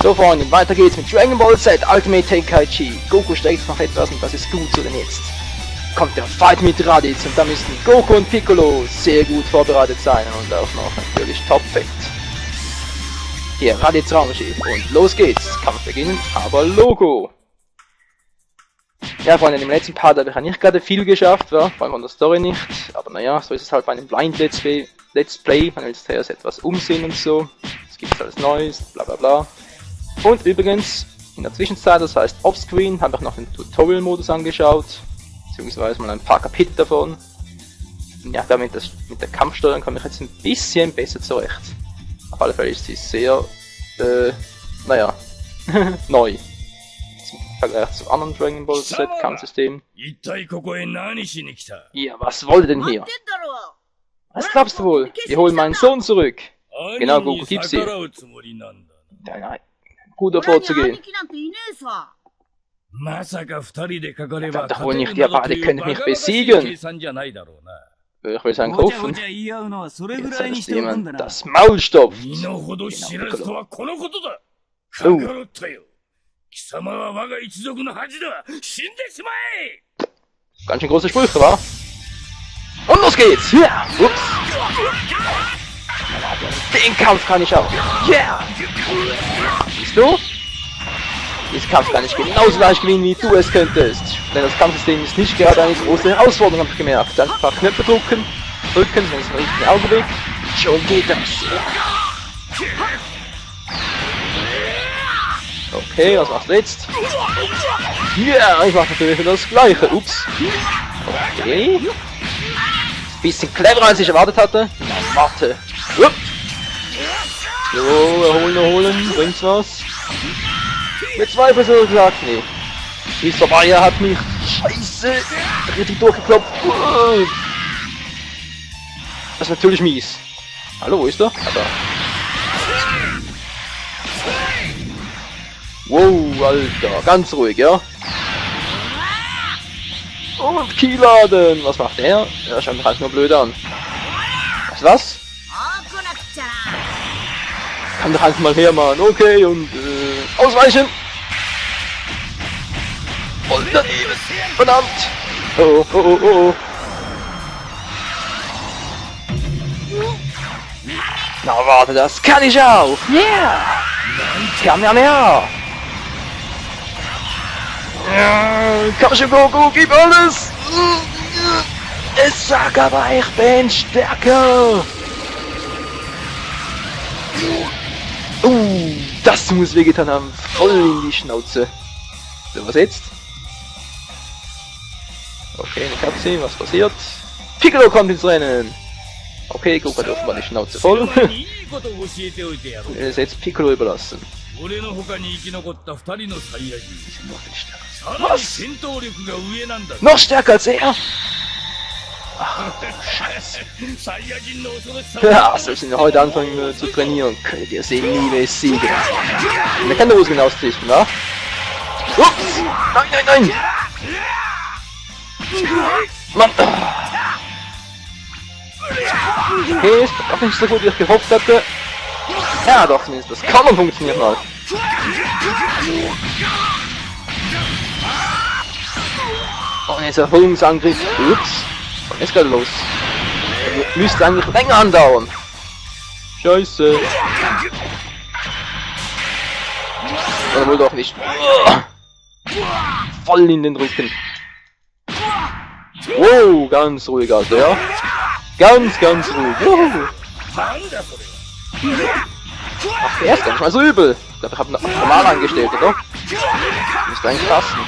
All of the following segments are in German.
So Freunde, weiter geht's mit Dragon Ball Z Ultimate Tenkaichi. Goku steckt noch etwas und das ist gut so, denn jetzt kommt der Fight mit Raditz und da müssen Goku und Piccolo sehr gut vorbereitet sein und auch noch natürlich topfit. Hier, Raditz Raumschiff und los geht's. Kampf beginnen, aber Logo. Ja Freunde, im letzten Part habe ich ja nicht gerade viel geschafft, vor allem von der Story nicht, aber naja, so ist es halt bei einem Blind Let's Play, man will jetzt zuerst etwas umsehen und so, es gibt alles Neues, bla bla bla. Und übrigens, in der Zwischenzeit, das heißt Offscreen, habe ich noch den Tutorial-Modus angeschaut, beziehungsweise mal ein paar Kapitel davon. Ja, damit mit der Kampfsteuerung komme ich jetzt ein bisschen besser zurecht. Auf alle Fälle ist sie sehr, naja, neu. Im Vergleich zu anderen Dragon Ball Z Kampfsystemen. Ja, was wollt ihr denn hier? Was glaubst du wohl? Wir holen meinen Sohn zurück. Genau, Goku, gib's hier. Dein Bruder vorzugehen. Dann doch wohl nicht, ihr beide könnt mich besiegen. Ich will sein hoffen. Jetzt hat jemand das Maul stopft. Oh. Ganz schön große Sprüche, wa? Und los geht's! Ja! Yeah. Ups! Den Kampf kann ich auch! Yeah! Siehst du? Diesen Kampf kann ich genauso leicht gewinnen, wie du es könntest. Denn das Kampfsystem ist nicht gerade eine große Herausforderung, habe ich gemerkt. Einfach Knöpfe drücken, wenn es ein richtiges Auge bewegt. Schon geht das! Okay, was machst du jetzt? Ja, yeah, ich mache natürlich das Gleiche. Ups. Okay. Bisschen cleverer, als ich erwartet hatte. Na, warte. Upp. So, erholen. Bringt's was? Mit zwei Versuchen gesagt, nee. Ist vorbei, er hat mich. Scheiße. Richtig durchgeklopft. Das ist natürlich mies. Hallo, wo ist er? Da. Wow, Alter, ganz ruhig, ja? Und Keyladen! Was macht er? Er schaut mich halt nur blöd an. Was? Kann doch einfach mal her, Mann. Okay, und ausweichen! Und daneben! Verdammt! Oh, oh, oh, oh. Na warte, das kann ich auch! Yeah! Komm ja mehr! Komm schon, Goku, gib alles! Ich sag aber, ich bin stärker! Das muss wehgetan haben. Voll in die Schnauze. So, was jetzt? Okay, eine Katze, was passiert? Piccolo kommt ins Rennen! Okay, Goku hat offenbar die Schnauze voll. Er ist jetzt Piccolo überlassen. Was? Noch stärker als er? Ach, Scheiße. Ja, sollst du heute anfangen zu trainieren, könnt ihr sehen, nie mehr siegen. Und er kann der Hosen ausrichten, wa? Ups! Nein, nein, nein! Mann! Okay, ist doch nicht so gut, wie ich gehofft hatte. Ja, doch, zumindest das kann man funktioniert mal. Und jetzt Erholungsangriff. Ups. Und jetzt geht los. Müsste eigentlich länger andauern. Scheiße. Oder wohl doch nicht. Voll in den Rücken. Wow, ganz ruhig also, ja. Ganz ruhig. Ach, der ist gar nicht mal so übel. Ich glaube, ich habe ihn normal angestellt, oder? Müsste eigentlich passen.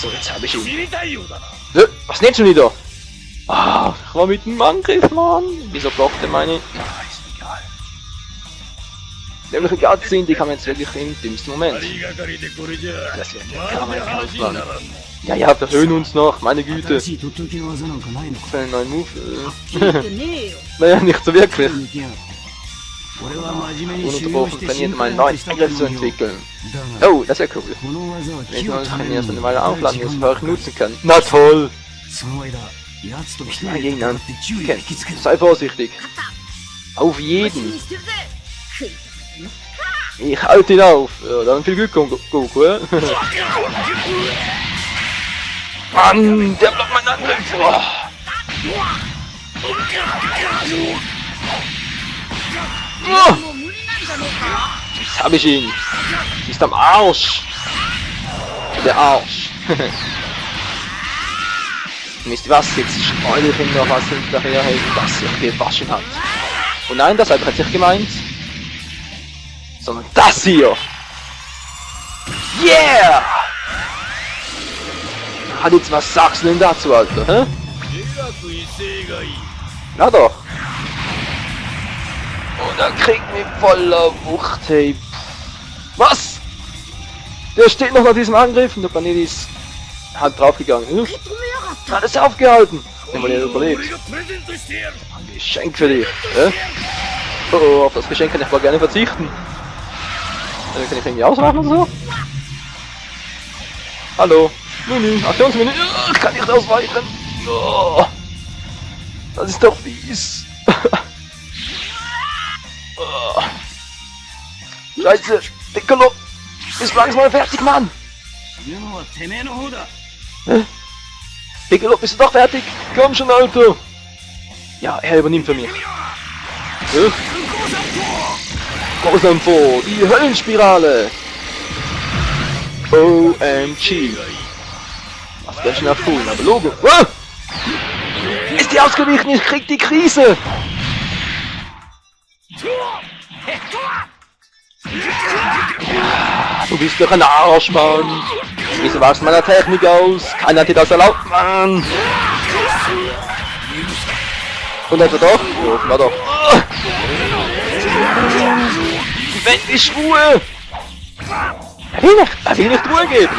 So, jetzt habe ich ihn. Was nehmt schon wieder? Ah, ich war mit dem Angriff, Mann. Wieso blockte meine? Na, ist egal. Nämlich egal sind, die kann man jetzt wirklich im dümmsten Moment. Das wird der Kamera. Ja, ja, wir hören uns noch, meine Güte. Für einen neuen Move. Naja, nicht so wirklich. Ununterbrochen trainiert, um einen neuen Angriff zu entwickeln. Oh, das ist ja cool. Wenn ich noch trainiere, so eine Weile aufladen, jetzt für euch nutzen kann. Na toll! Nicht mein Gegner kennt. Sei vorsichtig. Auf jeden. Ich halte ihn auf. Ja, dann viel Glück, Goku. Mann, der blockt meinen Angriff. Oh. Oh. Jetzt hab ich ihn. Sie ist am Arsch. Der Arsch. Wisst ihr was? Jetzt streue ich ihm noch was hinterher, das sich gewaschen hat. Und nein, das habe ich jetzt nicht gemeint. Sondern das hier! Yeah! Hat jetzt, was sagst du denn dazu, Alter, hä? Na doch! Und er kriegt mich voller Wucht, hey. Was? Der steht noch nach diesem Angriff und der Planet ist halt draufgegangen. Hat es aufgehalten! Den wollte er überlebt. Ein Geschenk für dich, hä? Oh, auf das Geschenk kann ich mal gerne verzichten. Kann ich irgendwie ausmachen oder so? Hallo? Menü, Aktionsmenü. Kann ich ausweichen? Oh, das ist doch fies. Oh. Scheiße, Piccolo. Ist langsam mal fertig, Mann. Hä? Piccolo, bist du doch fertig? Komm schon, Alter. Ja, er übernimmt für mich. Hä? Großarm vor, die Höllenspirale! OMG! Was ganz schön erfüllen, aber Logo! Ah! Ist die ausgewichen, ich krieg die Krise! Du bist doch ein Arsch, Mann! Wieso warst du meiner Technik aus? Keiner hat dir das erlaubt, Mann! Und etwa doch? Ja, war doch. Wenn ich Ruhe! Er will nicht Ruhe geben!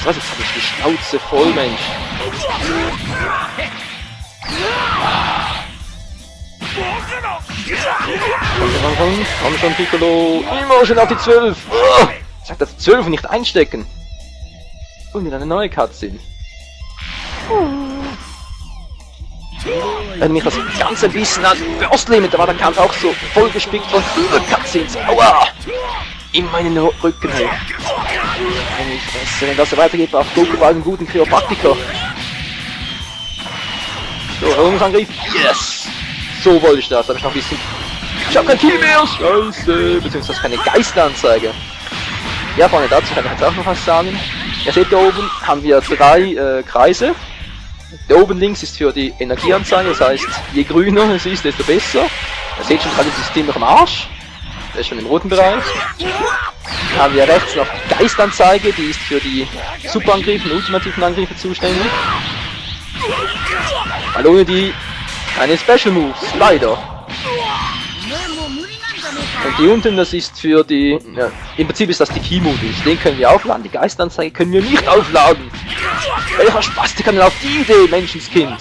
Was, jetzt hab ich die Schnauze voll, Mensch! Komm schon, Piccolo! Immer schon auf die 12! Oh, sag das 12 nicht einstecken! Und wieder eine neue Cutscene. Mich das ganze bisschen an Burst Limit, da war der Kampf auch so voll gespickt von Cutscenes. Aua! In meinen Rücken. Hey. Wenn das so weitergeht, braucht Goku bald einen guten Chiropraktiker. So, Erholungsangriff. Yes! So wollte ich das. Da habe ich noch ein bisschen. Ich habe kein Kill mehr! Scheiße! Beziehungsweise keine Geisteranzeige. Ja, vorne dazu kann ich jetzt auch noch was sagen. Ihr seht da oben haben wir 3 Kreise. Der oben links ist für die Energieanzeige, das heißt, je grüner es ist, desto besser. Ihr seht schon, das ist ziemlich am Arsch. Der ist schon im roten Bereich. Dann haben wir rechts noch die Geistanzeige, die ist für die Superangriffe und ultimativen Angriffe zuständig. Weil ohne die keine Special Moves, leider. Und die unten, das ist für die, ja, im Prinzip ist das die Key-Modus, den können wir aufladen, die Geistanzeige können wir nicht aufladen. Welcher Spastiker denn auf die Idee, Menschenskind?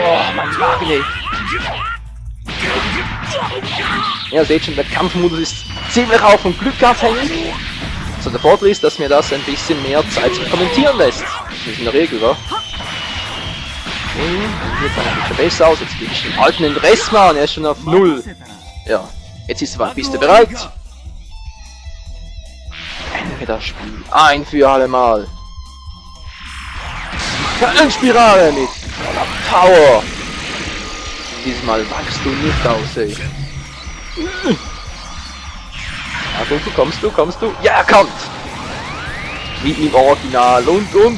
Oh, mein Magen, ey. Ja, seht schon, der Kampfmodus ist ziemlich auch vom Glück abhängig. So, der Vorteil ist, dass mir das ein bisschen mehr Zeit zum Kommentieren lässt. Das ist in der Regel, wa? Jetzt sieht es schon besser aus, jetzt gebe ich den alten den Rest mal und er ist schon auf 0. Ja, jetzt ist es, bist du bereit? Ende das Spiel. Ein für alle Mal. Höllenspirale mit voller Power. Diesmal wachst du nicht aus, ey. Achtung, kommst du? Ja, er kommt! Wie im Original und. Oh.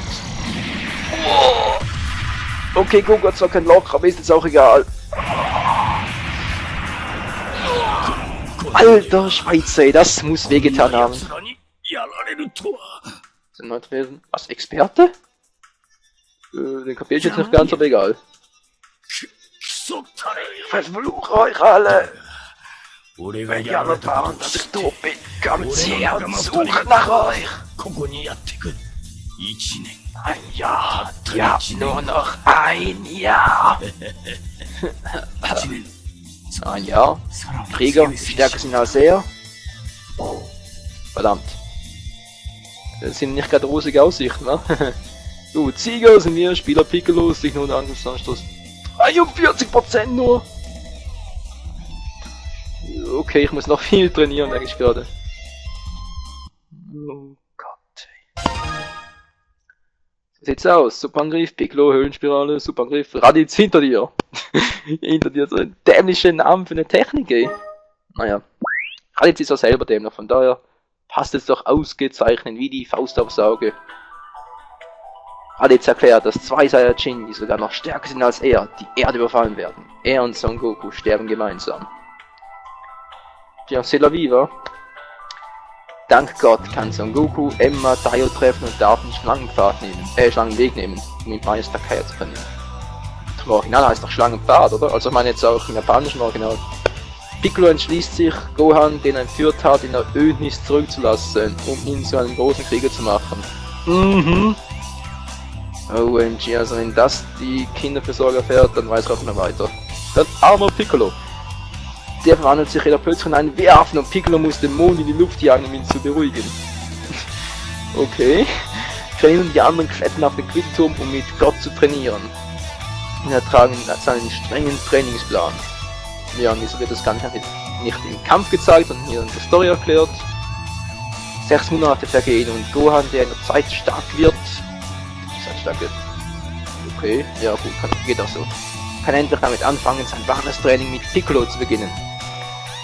Okay, Goku hat zwar kein Loch, aber ist jetzt auch egal. Alter Schweizer, das muss wehgetan haben. Sind Neutresen. Was, Experte? Den kapier ich jetzt nicht ganz, aber egal. Verfluche euch alle! Wenn ihr alle waren, dass ich tot bin, kommt her und sucht nach euch! Ein Jahr, ja, nur noch ein Jahr! Ein Jahr? Krieger, stärker sind als er? Verdammt. Das sind nicht gerade rosige Aussichten, ne? Gut, Sieger sind wir, Spieler Piccolo, sich nur der Angriffsanstoß. 41% nur! Okay, ich muss noch viel trainieren, merke ich gerade. Oh Gott. So sieht's aus. Superangriff, Piccolo, Höhlenspirale, Superangriff, Raditz hinter dir. Hinter dir so ein dämlicher Name für eine Technik, ey. Naja. Raditz ist ja selber dämlich, von daher passt es doch ausgezeichnet wie die Faust aufs Auge. Raditz erklärt, dass zwei Saiyajin, die sogar noch stärker sind als er, die Erde überfallen werden. Er und Son Goku sterben gemeinsam. Ja, c'est la vie, wa? Dank Gott kann Son Goku Emma Taiyo treffen und darf den Schlangenweg nehmen, um mit Meister Kaio zu vernehmen. Im Original heißt doch Schlangenpfad, oder? Also ich meine jetzt auch im japanischen Original. Piccolo entschließt sich, Gohan, den er entführt hat, in der Ödnis zurückzulassen, um ihn zu einem großen Krieger zu machen. Mhm. OMG, also wenn das die Kinderversorger erfährt, dann weiß er auch nicht mehr weiter. Dann armer Piccolo. Der verwandelt sich wieder plötzlich in einen Wehrhafen und Piccolo muss den Mond in die Luft jagen, um ihn zu beruhigen. Okay. Krillin und die anderen klettern auf den Quitturm, um mit Gott zu trainieren. Und ertragen seinen strengen Trainingsplan. Ja, und wieso wird das Ganze nicht im Kampf gezeigt, sondern hier in der Story erklärt. 6 Monate vergehen und Gohan, der in der Zeit stark wird. Okay, ja gut, geht auch so. Kann endlich damit anfangen, sein wahres Training mit Piccolo zu beginnen.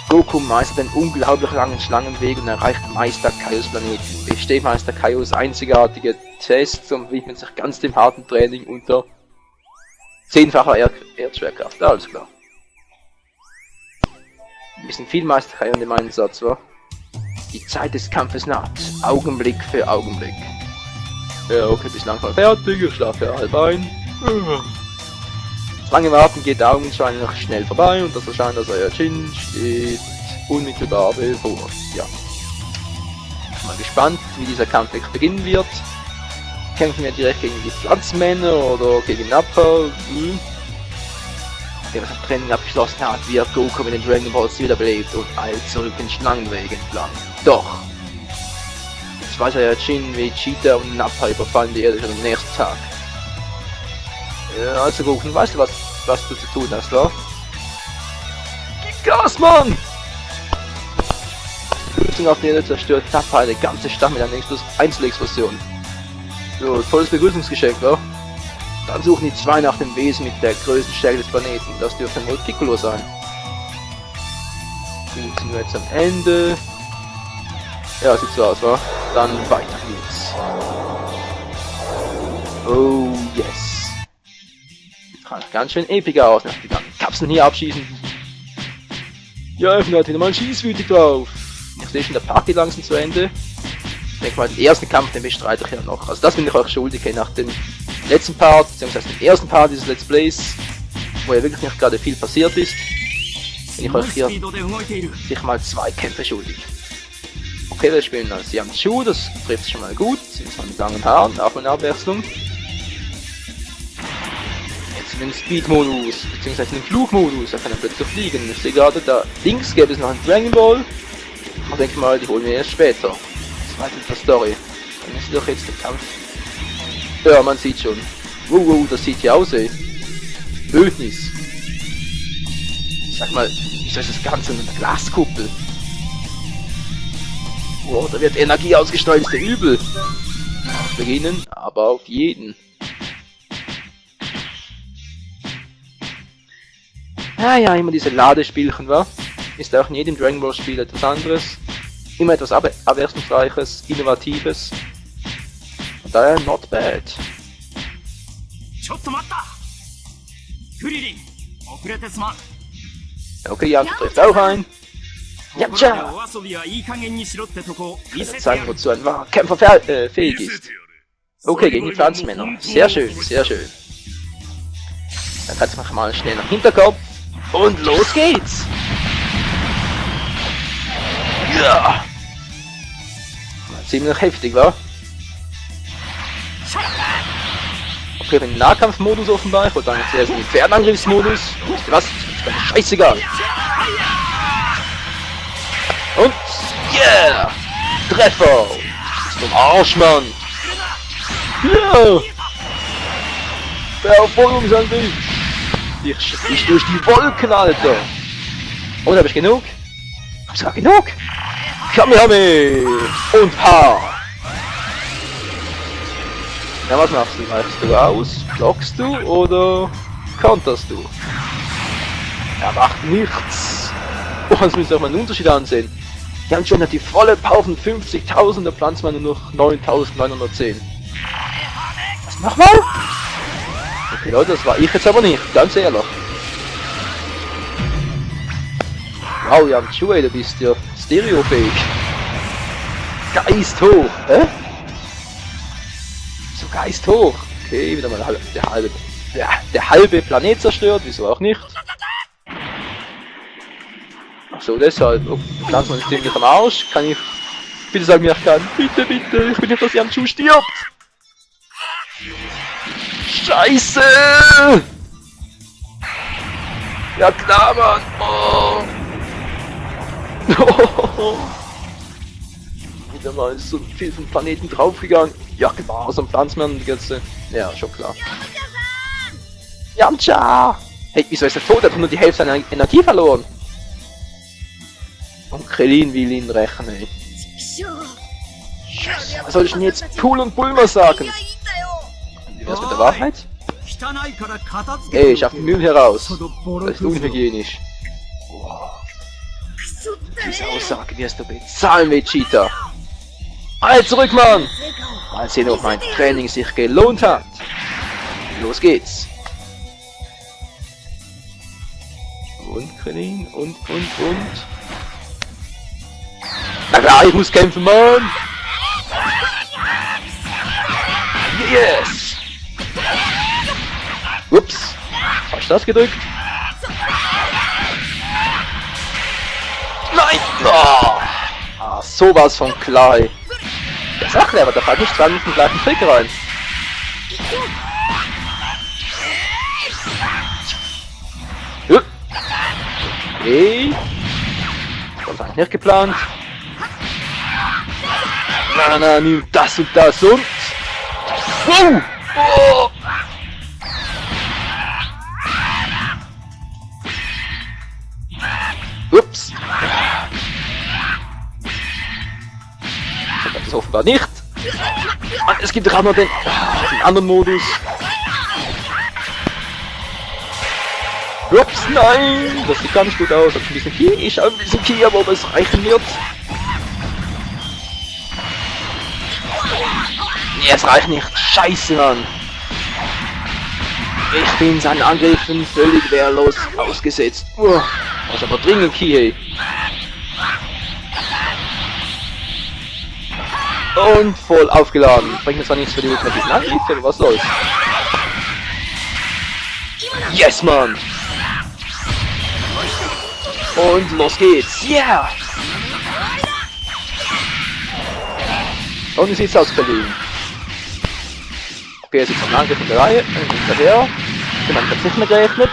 Goku meistert den unglaublich langen Schlangenweg und erreicht Meister Kaios Planeten. Besteht Meister Kaios einzigartige Tests und widmet sich ganz dem harten Training unter 10-facher Erdschwerkraft. Alles klar. Wir sind viel Meister Kaio in dem Einsatz, wa? Die Zeit des Kampfes naht, Augenblick für Augenblick. Ja, okay, bis langsam fertig, ich schlafe halb ein. Das lange Warten geht augenscheinlich schnell vorbei und das Erscheinen der Saiyajin steht unmittelbar bevor. Ja. Ich bin mal gespannt, wie dieser Kampf wirklich beginnen wird. Kämpfen wir direkt gegen die Pflanzenmänner oder gegen Nappa? Der das Training abgeschlossen hat, wird Goku mit den Dragon Balls wiederbelebt und eilt zurück den Schlangenweg entlang. Doch! Zwei Saiyajin wie Cheetah und Nappa überfallen die Erde schon am nächsten Tag. Ja, also Goku, weißt du was du zu tun hast, wa? Gib Gas, Mann! Die Rüstung auf der Erde zerstört Nappa eine ganze Stadt mit einer Einzelexplosion. So, tolles Begrüßungsgeschenk, wa? Dann suchen die zwei nach dem Wesen mit der größten Stärke des Planeten. Das dürfte wohl Piccolo sein. Gut, sind wir jetzt am Ende. Ja, sieht so aus, wa? Dann weiter geht's. Oh, yes. Sieht ganz schön epiger aus. Die ganzen Kapseln hier abschießen. Ja, öffnen hat wieder mal schießwütig drauf. Ich sehe schon, der Party langsam zu Ende. Ich denke mal, den ersten Kampf, den bestreite ich ja noch. Also das bin ich euch schuldig, nach dem letzten Part, beziehungsweise dem ersten Part dieses Let's Plays, wo ja wirklich nicht gerade viel passiert ist, bin ich euch hier sicher mal 2 Kämpfe schuldig. Okay, wir spielen als Yamchu, das trifft schon mal gut, sind zwar mit langen Haaren, auch eine Abwechslung. Jetzt in den Speed-Modus, beziehungsweise in den Flugmodus, da kann er plötzlich fliegen. Ich sehe gerade, da links gäbe es noch einen Dragon Ball, ich denke mal, die holen wir erst später. Das war jetzt der Story. Dann ist doch jetzt der Kampf. Ja, man sieht schon. Wow, das sieht hier aus, ey. Ödnis. Sag mal, wieso ist das Ganze eine Glaskuppel? Wow, da wird Energie ausgestreut, ist der übel. Auf beginnen, aber auf jeden. Ah ja, immer diese Ladespielchen, wa? Ist auch in jedem Dragon Ball Spiel etwas anderes. Immer etwas Abwechslungsreiches, Innovatives. Und daher not bad. Okay, Yamcha trifft auch ein. Yamcha! Ich kann dir zeigen, wozu ein wahrer Kämpfer fähig ist. Okay, gegen die Pflanzenmänner. Sehr schön, sehr schön. Dann kannst du mal schnell nach Hinterkopf. Und los geht's! Ja! Ziemlich heftig, wa? Okay, den Nahkampfmodus offenbar. Ich wollte eigentlich zuerst in den Fernangriffsmodus. Wisst ihr was? Das ist mir scheißegal. Und yeah! Treffer! Zum Arsch, Mann! Ja! Verfolgungsangriff! Ich durch die Wolken, Alter! Und habe ich genug? Sogar genug! Kamehame! Und Haar! Ja, was machst du? Weichst du aus? Blockst du oder konterst du? Er macht nichts! Oh, jetzt müssen wir auch mal einen Unterschied ansehen. Die haben schon die volle Power von 50.000, da pflanzt man nur noch 9.910. Was, nochmal? Okay Leute, das war ich jetzt aber nicht, ganz ehrlich. Wow, Yamchu, du bist ja stereofähig. Geist hoch, hä? So Geist hoch. Okay, wieder mal der halbe Planet zerstört, wieso auch nicht. Ach so, deshalb. Oh, pflanzt man nicht ziemlich am Arsch. Kann ich... Bitte sag mir, ich kann. Bitte, bitte, ich will nicht, dass Yamchu stirbt. Scheiße! Ja klar, Mann. Oh. Wieder mal so viel vom Planeten draufgegangen. Ja, genau, so ein Pflanzmann die ganze. Ja, schon klar. Yamcha! Hey, wieso ist er tot? Er hat nur die Hälfte seiner Energie verloren. Und Krillin will ihn rächen, ey. Scheiße, was soll ich denn jetzt Pool und Bulma sagen? Wie wär's mit der Wahrheit? Ey, schaff den Müll heraus. Das ist unhygienisch. Wow. Diese Aussage wirst du bezahlen, Vegeta. Halt zurück, Mann! Mal sehen, ob mein Training sich gelohnt hat. Los geht's. Und Krillin, und. Na klar, ich muss kämpfen, Mann! Yes! Ups! Hast du das gedrückt? Nein! Oh. Ah, sowas von klar. Der ist auch clever, da fällt nicht zweimal mit dem gleichen Trick rein. Okay. Das war nicht geplant. Na, nimm das und das und... Wow! Oh! Ups! Das ist offenbar nicht. Und es gibt auch noch den anderen Modus. Ups, nein! Das sieht gar nicht gut aus. Hab ich ein bisschen Ki? Ich habe ein bisschen Ki, aber ob es reichen wird. Nee, es reicht nicht. Scheiße, Mann. Ich bin seinen Angriffen völlig wehrlos ausgesetzt. Was aber dringend Ki, hey. Und voll aufgeladen. Bringt mir zwar nichts für die ultimativen Angriffe, aber was soll's. Yes, Mann! Und los geht's! Yeah! Und wie sieht's aus, Berlin? Okay, jetzt ist ein Angriff in der Reihe. Hinterher. Jemand hat's nicht mehr gerechnet.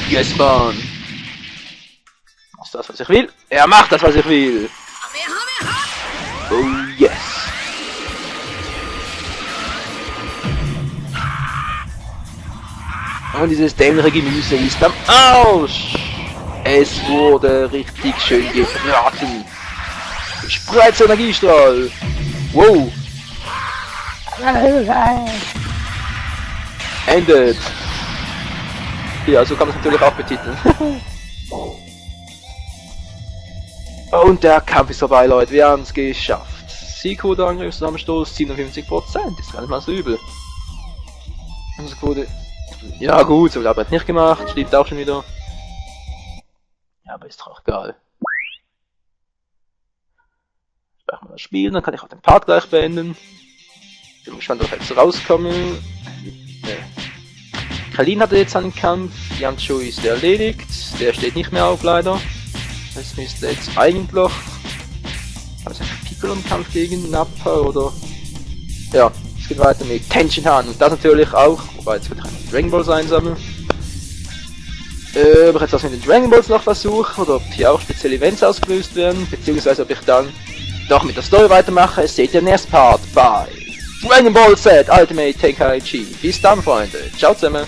Yes, Mann! Machst das, was ich will? Er macht das, was ich will! Oh, yes! Und dieses dämliche Gemüse ist am Arsch! Es wurde richtig schön gebraten! Spreizer Energiestrahl! Wow! Endet! Ja, so kann man es natürlich auch betiteln. Und der Kampf ist vorbei, Leute. Wir haben es geschafft. Siegquote, Angriffszusammenstoß 57%. Ist gar nicht mal so übel. Angriffsquote. Ja gut, so viel Arbeit nicht gemacht. Stimmt auch schon wieder. Ja, aber ist doch auch egal. Ich mache mal das Spiel, dann kann ich auch den Part gleich beenden. Ich bin gespannt, ob ich jetzt rauskomme. Krillin hatte jetzt einen Kampf. Yamchu ist erledigt. Der steht nicht mehr auf, leider. Das müsste jetzt eigentlich... Also Piccolo im Kampf gegen Nappa oder... Ja, es geht weiter mit Tenshin Han. Und das natürlich auch, wobei jetzt wird ich Dragon Balls einsammeln. Ob ich jetzt was mit den Dragon Balls noch versuche, oder ob hier auch spezielle Events ausgelöst werden, beziehungsweise ob ich dann doch mit der Story weitermache, seht ihr im nächsten Part bei Dragon Ball Z Ultimate Tenkaichi. Bis dann, Freunde. Ciao zusammen.